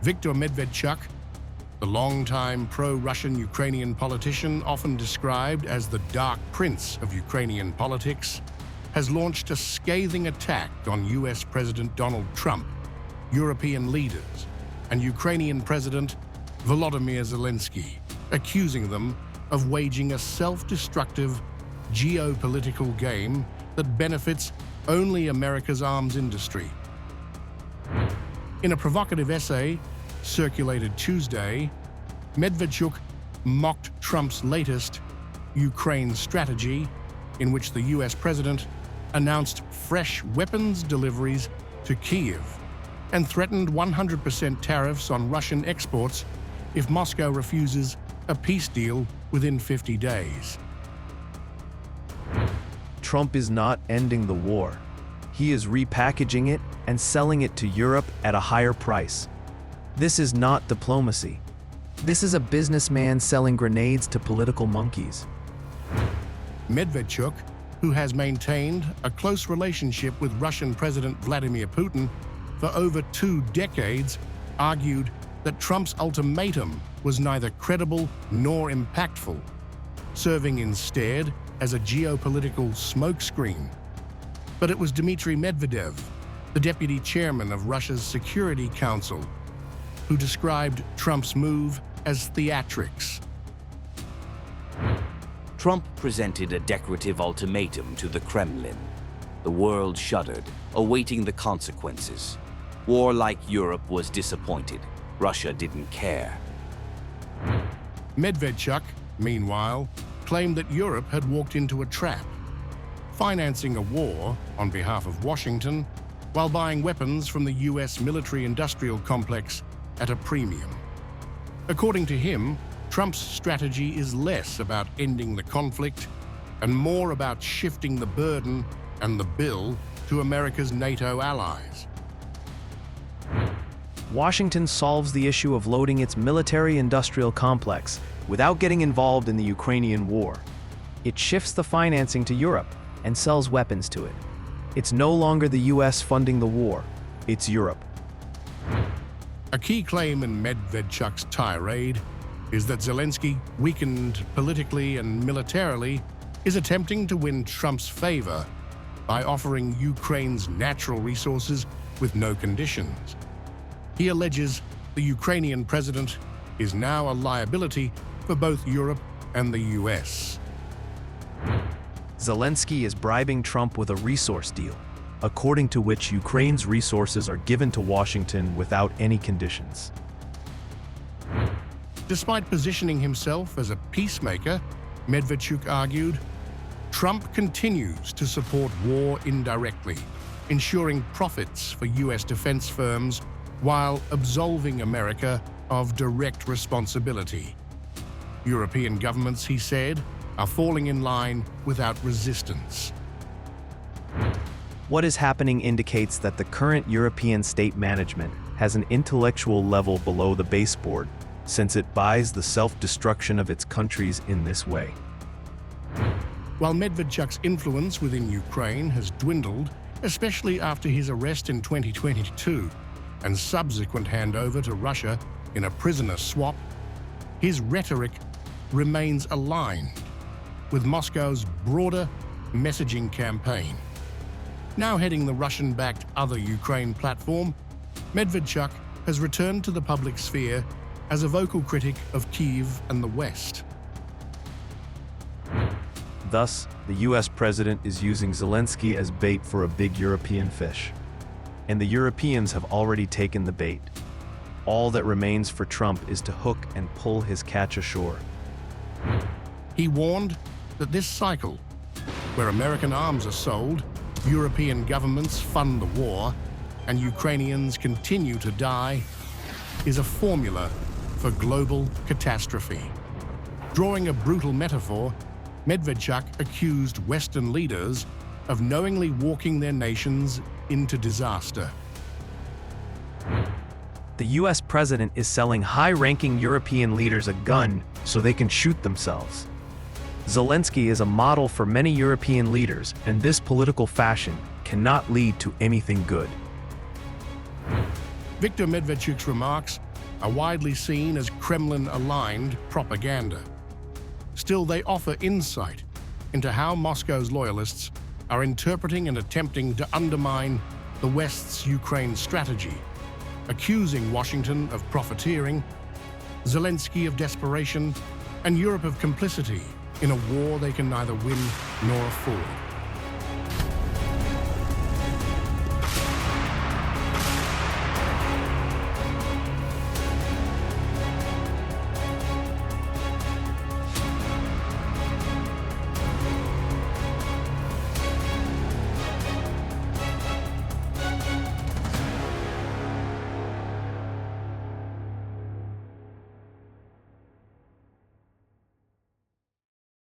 Viktor Medvedchuk, the longtime pro-Russian Ukrainian politician often described as the Dark Prince of Ukrainian politics, has launched a scathing attack on US President Donald Trump, European leaders, and Ukrainian President Vladimir Zelensky, accusing them of waging a self-destructive geopolitical game that benefits only America's arms industry. In a provocative essay circulated Tuesday, Medvchuk mocked Trump's latest Ukraine strategy, in which the US president announced fresh weapons deliveries to Kyiv and threatened 100% tariffs on Russian exports if Moscow refuses a peace deal within 50 days. Trump is not ending the war. He is repackaging it and selling it to Europe at a higher price. This is not diplomacy. This is a businessman selling grenades to political monkeys. Medvchuk, who has maintained a close relationship with Russian President Vladimir Putin for over 2 decades, argued that Trump's ultimatum was neither credible nor impactful, serving instead as a geopolitical smokescreen. But it was Dmitry Medvedev, the deputy chairman of Russia's Security Council, who described Trump's move as theatrics. Trump presented a decorative ultimatum to the Kremlin. The world shuddered, awaiting the consequences. Warlike Europe was disappointed. Russia didn't care. Medvchuk, meanwhile, claimed that Europe had walked into a trap, financing a war on behalf of Washington while buying weapons from the US military-industrial complex at a premium. According to him, Trump's strategy is less about ending the conflict and more about shifting the burden and the bill to America's NATO allies. Washington solves the issue of loading its military-industrial complex without getting involved in the Ukrainian war. It shifts the financing to Europe and sells weapons to it. It's no longer the US funding the war, it's Europe. A key claim in Medvedchuk's tirade is that Zelensky, weakened politically and militarily, is attempting to win Trump's favor by offering Ukraine's natural resources with no conditions. He alleges the Ukrainian president is now a liability for both Europe and the US. Zelensky is bribing Trump with a resource deal, according to which Ukraine's resources are given to Washington without any conditions. Despite positioning himself as a peacemaker, Medvchuk argued, Trump continues to support war indirectly, ensuring profits for US defense firms while absolving America of direct responsibility. European governments, he said, are falling in line without resistance. What is happening indicates that the current European state management has an intellectual level below the baseboard, since it buys the self-destruction of its countries in this way. While Medvedchuk's influence within Ukraine has dwindled, especially after his arrest in 2022 and subsequent handover to Russia in a prisoner swap, his rhetoric remains aligned with Moscow's broader messaging campaign. Now heading the Russian-backed Other Ukraine platform, Medvedchuk has returned to the public sphere as a vocal critic of Kyiv and the West. Thus, the US president is using Zelensky as bait for a big European fish. And the Europeans have already taken the bait. All that remains for Trump is to hook and pull his catch ashore. He warned that this cycle, where American arms are sold, European governments fund the war, and Ukrainians continue to die, is a formula for global catastrophe. Drawing a brutal metaphor, Medvchuk accused Western leaders of knowingly walking their nations into disaster. The US president is selling high-ranking European leaders a gun so they can shoot themselves. Zelensky is a model for many European leaders, and this political fashion cannot lead to anything good. Viktor Medvedchuk's remarks are widely seen as Kremlin-aligned propaganda. Still, they offer insight into how Moscow's loyalists are interpreting and attempting to undermine the West's Ukraine strategy, accusing Washington of profiteering, Zelensky of desperation, and Europe of complicity in a war they can neither win nor afford.